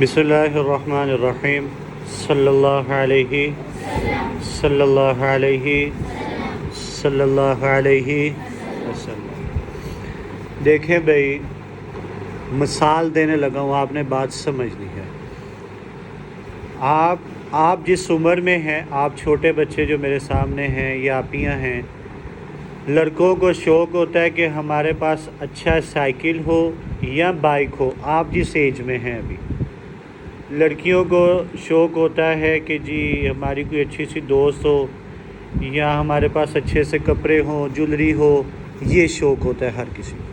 بسم اللہ الرحمن الرحیم صلی اللہ علیہ صلی اللہ علیہ صلی اللہ علیہ وسلم۔ دیکھیں بھائی، مثال دینے لگا ہوں، آپ نے بات سمجھنی ہے۔ آپ جس عمر میں ہیں، آپ چھوٹے بچے جو میرے سامنے ہیں یا آپیاں ہیں، لڑکوں کو شوق ہوتا ہے کہ ہمارے پاس اچھا سائیکل ہو یا بائک ہو۔ آپ جس ایج میں ہیں ابھی، لڑکیوں کو شوق ہوتا ہے کہ جی ہماری کوئی اچھی سی دوست ہو یا ہمارے پاس اچھے سے کپڑے ہوں، جولری ہو، یہ شوق ہوتا ہے ہر کسی کو۔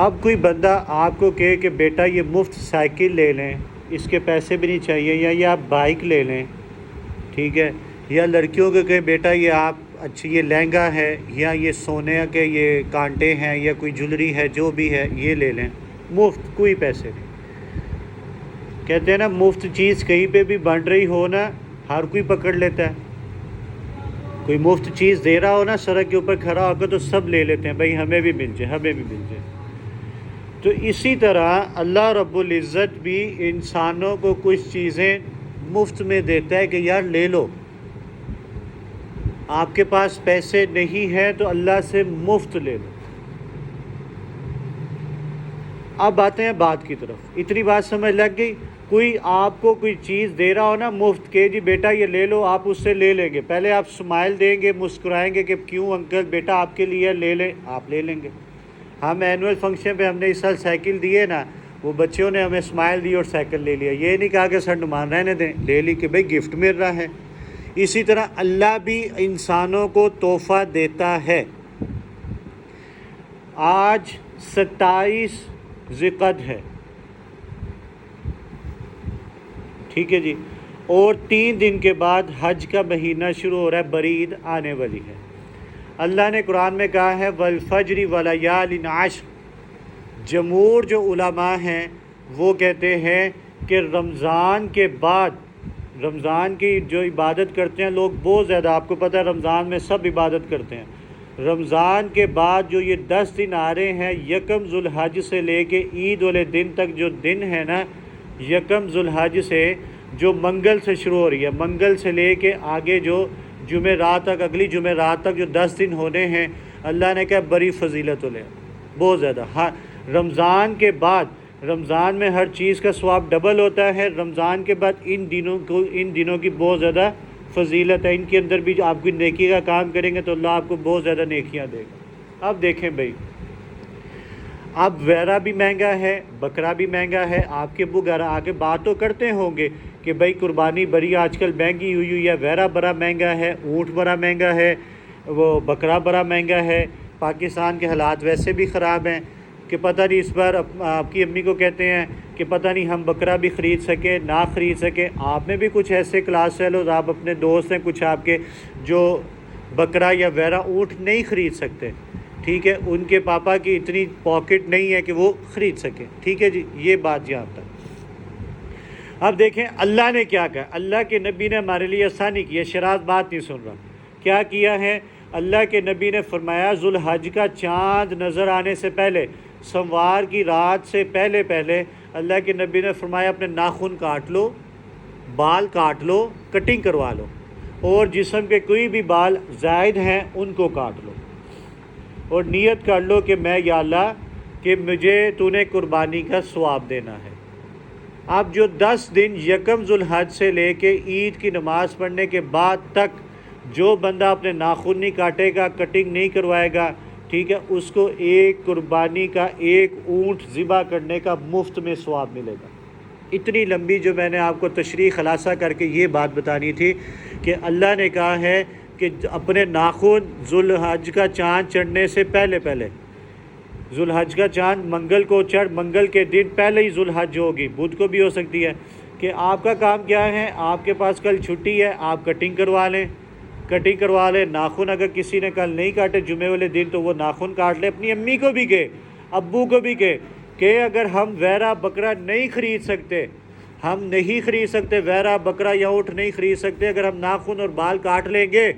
اب کوئی بندہ آپ کو کہے کہ بیٹا یہ مفت سائیکل لے لیں، اس کے پیسے بھی نہیں چاہیے، یا یہ آپ بائک لے لیں، ٹھیک ہے، یا لڑکیوں کو کہے بیٹا یہ آپ اچھی یہ لہنگا ہے یا یہ سونے کے یہ کانٹے ہیں یا کوئی جولری ہے جو بھی ہے یہ لے لیں، مفت، کوئی پیسے نہیں۔ کہتے ہیں نا مفت چیز کہیں پہ بھی بن رہی ہو نا، ہر کوئی پکڑ لیتا ہے۔ کوئی مفت چیز دے رہا ہو نا سڑک کے اوپر کھڑا ہو کر، تو سب لے لیتے ہیں، بھائی ہمیں بھی مل جائے، ہمیں بھی مل جائے۔ تو اسی طرح اللہ رب العزت بھی انسانوں کو کچھ چیزیں مفت میں دیتا ہے کہ یار لے لو۔ آپ کے پاس پیسے نہیں ہیں تو اللہ سے مفت لے لو۔ اب آتے ہیں بات کی طرف، اتنی بات سمجھ لگ گئی؟ کوئی آپ کو کوئی چیز دے رہا ہو نا مفت کے، جی بیٹا یہ لے لو، آپ اس سے لے لیں گے، پہلے آپ سمائل دیں گے، مسکرائیں گے کہ کیوں انکل بیٹا آپ کے لیے لے لیں، آپ لے لیں گے۔ ہم اینول فنکشن پہ ہم نے اس سال سائیکل دیے نا، وہ بچوں نے ہمیں سمائل دی اور سائیکل لے لیا، یہ نہیں کہا کہ سر نمان رہنے دیں، لے لی کہ بھائی گفٹ مل رہا ہے۔ اسی طرح اللہ بھی انسانوں کو تحفہ دیتا ہے۔ آج 27 ذی-القعدہ ہے، ٹھیک ہے جی، اور 3 دن کے بعد حج کا مہینہ شروع ہو رہا ہے، بڑی عید آنے والی ہے۔ اللہ نے قرآن میں کہا ہے وَالْفَجْرِ وَلَيَالٍ عَشْرٍ۔ جمہور جو علماء ہیں وہ کہتے ہیں کہ رمضان کے بعد، رمضان کی جو عبادت کرتے ہیں لوگ بہت زیادہ، آپ کو پتہ ہے رمضان میں سب عبادت کرتے ہیں، رمضان کے بعد جو یہ 10 دن آ رہے ہیں، یکم ذو الحج سے لے کے عید والے دن تک، جو دن ہے نا، یکم ذو الحج سے جو منگل سے شروع ہو رہی ہے، منگل سے لے کے آگے جو جمعرات تک، اگلی جمعرات تک جو 10 دن ہونے ہیں، اللہ نے کہا بڑی فضیلت لے، بہت زیادہ۔ ہاں، رمضان کے بعد، رمضان میں ہر چیز کا ثواب ڈبل ہوتا ہے، رمضان کے بعد ان دنوں کی بہت زیادہ فضیلت ہے، ان کے اندر بھی جو آپ کوئی نیکی کا کام کریں گے تو اللہ آپ کو بہت زیادہ نیکیاں دے گا۔ اب دیکھیں بھائی، اب ویرا بھی مہنگا ہے، بکرا بھی مہنگا ہے، آپ کے ابو گھر آ کے بات تو کرتے ہوں گے کہ بھائی قربانی بڑی آج کل مہنگی ہوئی ہے، ویرا بڑا مہنگا ہے، اونٹ بڑا مہنگا ہے، وہ بکرا بڑا مہنگا ہے، پاکستان کے حالات ویسے بھی خراب ہیں کہ پتہ نہیں اس بار آپ کی امی کو کہتے ہیں کہ پتہ نہیں ہم بکرا بھی خرید سکیں نہ خرید سکیں۔ آپ میں بھی کچھ ایسے کلاس فیلوز، آپ اپنے دوست ہیں کچھ آپ کے جو بکرا یا ویرا اونٹ نہیں خرید سکتے، ٹھیک ہے، ان کے پاپا کی اتنی پاکٹ نہیں ہے کہ وہ خرید سکیں، ٹھیک ہے جی، یہ بات یہاں تک۔ اب دیکھیں اللہ نے کیا کہا، اللہ کے نبی نے ہمارے لیے آسانی کی ہے، شراز بات نہیں سن رہا، کیا کیا ہے؟ اللہ کے نبی نے فرمایا ذوالحج کا چاند نظر آنے سے پہلے، سوموار کی رات سے پہلے اللہ کے نبی نے فرمایا اپنے ناخن کاٹ لو، بال کاٹ لو، کٹنگ کروا لو، اور جسم کے کوئی بھی بال زائد ہیں ان کو کاٹ لو، اور نیت کر لو کہ میں یا اللہ کہ مجھے تو نے قربانی کا ثواب دینا ہے۔ اب جو 10 دن یکم ذوالحج سے لے کے عید کی نماز پڑھنے کے بعد تک جو بندہ اپنے ناخن نہیں کاٹے گا، کٹنگ نہیں کروائے گا، ٹھیک ہے، اس کو ایک قربانی کا ایک اونٹ ذبح کرنے کا مفت میں ثواب ملے گا۔ اتنی لمبی جو میں نے آپ کو تشریح خلاصہ کر کے یہ بات بتانی تھی کہ اللہ نے کہا ہے کہ اپنے ناخن ذوالحج کا چاند چڑھنے سے پہلے ذوالحج کا چاند منگل کو منگل کے دن پہلے ہی ذوالحج ہوگی، بدھ کو بھی ہو سکتی ہے، کہ آپ کا کام کیا ہے، آپ کے پاس کل چھٹی ہے، آپ کٹنگ کروا لیں، ناخن اگر کسی نے کل نہیں کاٹے جمعے والے دن تو وہ ناخن کاٹ لے، اپنی امی کو بھی کہے، ابو کو بھی کہے کہ اگر ہم ویرا بکرا نہیں خرید سکتے، ویرا بکرا یا اونٹ نہیں خرید سکتے، اگر ہم ناخن اور بال کاٹ لیں گے،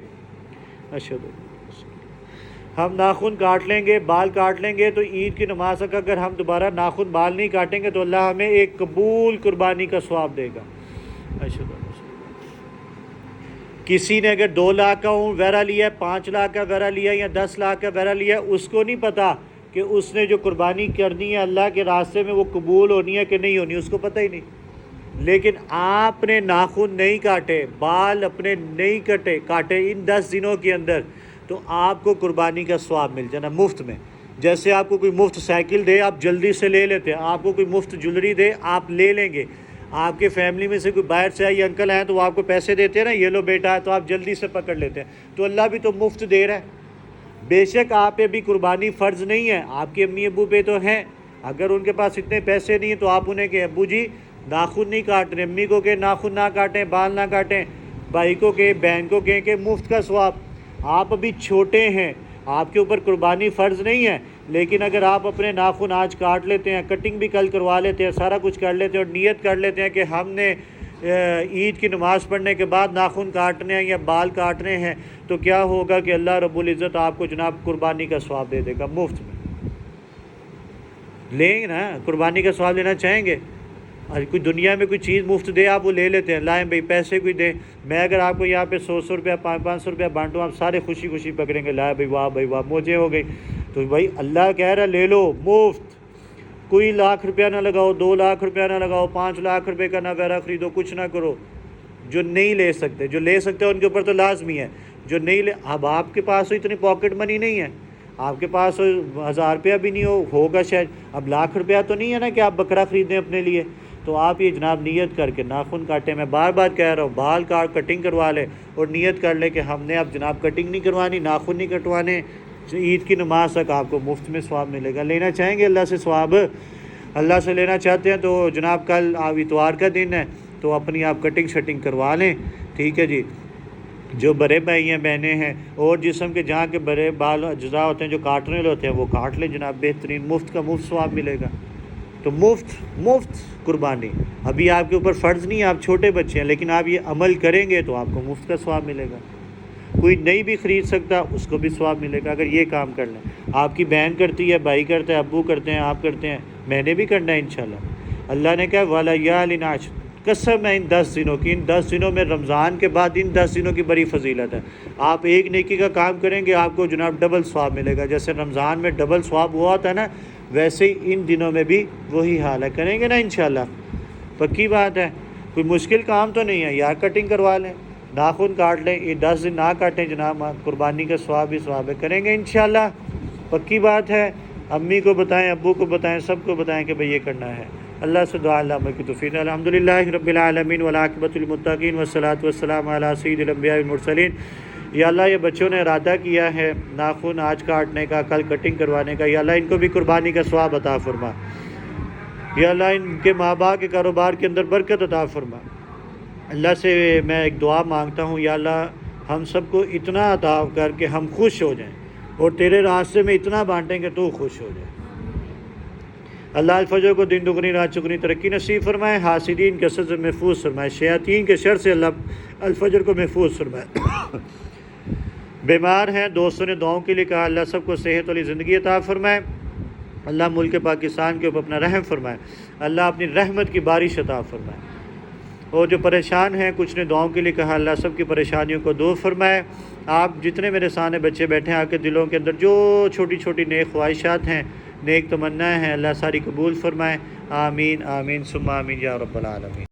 ہم ناخن کاٹ لیں گے، بال کاٹ لیں گے، تو عید کی نماز تک اگر ہم دوبارہ ناخن بال نہیں کاٹیں گے تو اللہ ہمیں ایک قبول قربانی کا ثواب دے گا۔ کسی نے اگر 2 لاکھ کا ویرا لیا ہے، 5 لاکھ کا ویرا لیا یا 10 لاکھ کا ویرا لیا، اس کو نہیں پتا کہ اس نے جو قربانی کرنی ہے اللہ کے راستے میں وہ قبول ہونی ہے کہ نہیں ہونی، اس کو پتہ ہی نہیں۔ لیکن آپ نے ناخن نہیں کاٹے، بال اپنے نہیں کاٹے ان 10 دنوں کے اندر، تو آپ کو قربانی کا ثواب مل جانا مفت میں۔ جیسے آپ کو کوئی مفت سائیکل دے آپ جلدی سے لے لیتے ہیں، آپ کو کوئی مفت جولری دے آپ لے لیں گے، آپ کے فیملی میں سے کوئی باہر سے آئی انکل ہیں تو وہ آپ کو پیسے دیتے ہیں نا، یہ لو بیٹا ہے، تو آپ جلدی سے پکڑ لیتے ہیں، تو اللہ بھی تو مفت دے رہا ہے۔ بے شک آپ پہ بھی قربانی فرض نہیں ہے، آپ کے امی ابو پہ تو ہیں، اگر ان کے پاس اتنے پیسے نہیں ہیں تو آپ انہیں کہ ابو جی ناخن نہیں کاٹ رہے، امی کو کہ ناخن نہ کاٹیں، بال نہ کاٹیں، بھائی کو کہ بہن کو کہ مفت کا ثواب۔ آپ ابھی چھوٹے ہیں، آپ کے اوپر قربانی فرض نہیں ہے، لیکن اگر آپ اپنے ناخن آج کاٹ لیتے ہیں، کٹنگ بھی کل کروا لیتے ہیں، سارا کچھ کر لیتے ہیں اور نیت کر لیتے ہیں کہ ہم نے عید کی نماز پڑھنے کے بعد ناخن کاٹنے ہیں یا بال کاٹنے ہیں، تو کیا ہوگا کہ اللہ رب العزت آپ کو جناب قربانی کا ثواب دے دے گا مفت میں۔ لیں گے نا، قربانی کا ثواب لینا چاہیں گے؟ کوئی دنیا میں کوئی چیز مفت دے آپ وہ لے لیتے ہیں، لائیں بھائی پیسے کوئی دیں، میں اگر آپ کو یہاں پہ 100 روپیہ 500 روپیہ بانٹوں، آپ سارے خوشی خوشی پکڑیں گے، لائے بھائی واہ موجیں ہو گئی، تو بھائی اللہ کہہ رہا لے لو مفت، کوئی لاکھ روپیہ نہ لگاؤ، 2 لاکھ روپیہ نہ لگاؤ، 5 لاکھ روپے کا نہ ویرا خریدو، کچھ نہ کرو۔ جو نہیں لے سکتے، جو لے سکتے ہیں ان کے اوپر تو لازمی ہے، جو نہیں لے، اب آپ کے پاس تو اتنی پاکٹ منی نہیں ہے، آپ کے پاس 1000 روپیہ بھی نہیں ہوگا شاید، اب لاکھ روپیہ تو نہیں ہے نا کہ آپ بکرا خریدیں اپنے لیے، تو آپ یہ جناب نیت کر کے ناخن کاٹیں، میں بار بار کہہ رہا ہوں، بال کٹنگ کروا لیں اور نیت کر لیں کہ ہم نے اب جناب کٹنگ نہیں کروانی، ناخن نہیں کٹوانے، عید کی نماز تک آپ کو مفت میں ثواب ملے گا۔ لینا چاہیں گے اللہ سے ثواب؟ اللہ سے لینا چاہتے ہیں تو جناب کل اتوار کا دن ہے، تو اپنی آپ کٹنگ شٹنگ کروا لیں، ٹھیک ہے جی۔ جو بڑے بھائی ہیں بہنیں ہیں اور جسم کے جہاں کے بڑے بال اجزاء ہوتے ہیں جو کاٹنے والے ہوتے ہیں وہ کاٹ لیں جناب، بہترین مفت کا مفت ثواب ملے گا۔ تو مفت قربانی ابھی آپ کے اوپر فرض نہیں ہے، آپ چھوٹے بچے ہیں، لیکن آپ یہ عمل کریں گے تو آپ کو مفت کا ثواب ملے گا۔ کوئی نہیں بھی خرید سکتا اس کو بھی ثواب ملے گا اگر یہ کام کر لیں۔ آپ کی بہن کرتی ہے، بھائی کرتا ہے، ابو کرتے ہیں، آپ کرتے ہیں، میں نے بھی کرنا ہے انشاءاللہ۔ اللہ نے کہا وَلَيَالٍ عَشْرٍ، قسم ہے ان 10 دنوں کی، ان 10 دنوں میں رمضان کے بعد ان 10 دنوں کی بڑی فضیلت ہے۔ آپ ایک نیکی کا کام کریں گے آپ کو جناب ڈبل ثواب ملے گا، جیسے رمضان میں ڈبل ثواب ہوا ہوتا ہے نا، ویسے ہی ان دنوں میں بھی وہی حال ہے۔ کریں گے نا انشاءاللہ، پکی بات ہے، کوئی مشکل کام تو نہیں ہے یار، کٹنگ کروا لیں، ناخن کاٹ لیں، یہ 10 دن نہ کاٹیں جناب، قربانی کا ثواب ہی ثواب ہے، کریں گے انشاءاللہ، پکی بات ہے۔ امی کو بتائیں، ابو کو بتائیں، سب کو بتائیں کہ بھئی یہ کرنا ہے۔ اللہ سے دعا اللہ عمل کی توفیق۔ الحمدللہ رب العالمین والعاقبۃ للمتقین والصلاۃ والسلام علی سید الانبیاء والمرسلین۔ یا اللہ یہ بچوں نے ارادہ کیا ہے ناخن آج کاٹنے کا، کل کٹنگ کروانے کا، یا اللہ ان کو بھی قربانی کا ثواب عطا فرما، یا اللہ ان کے ماں باپ کے کاروبار کے اندر برکت عطا فرما۔ اللہ سے میں ایک دعا مانگتا ہوں، یا اللہ ہم سب کو اتنا عطا کر کے ہم خوش ہو جائیں اور تیرے راستے میں اتنا بانٹیں کہ تو خوش ہو جائے۔ اللہ الفجر کو دن دگنی رات چگنی ترقی نصیب فرمائے، حاسدین کے شر سے محفوظ فرمائے، شیاطین کے شر سے اللہ الفجر کو محفوظ فرمائے۔ بیمار ہیں دوستوں نے دعاؤں کے لیے کہا، اللہ سب کو صحت والی زندگی عطا فرمائے، اللہ ملک پاکستان کے اوپر اپنا رحم فرمائے، اللہ اپنی رحمت کی بارش عطا فرمائے۔ اور جو پریشان ہیں کچھ نے دعاؤں کے لیے کہا، اللہ سب کی پریشانیوں کو دور فرمائے۔ آپ جتنے میرے سامنے بچے بیٹھے ہیں، آپ کے دلوں کے اندر جو چھوٹی چھوٹی نیک خواہشات ہیں، نیک تمنائیں ہیں، اللہ ساری قبول فرمائے، آمین آمین ثم آمین یا رب العالمین۔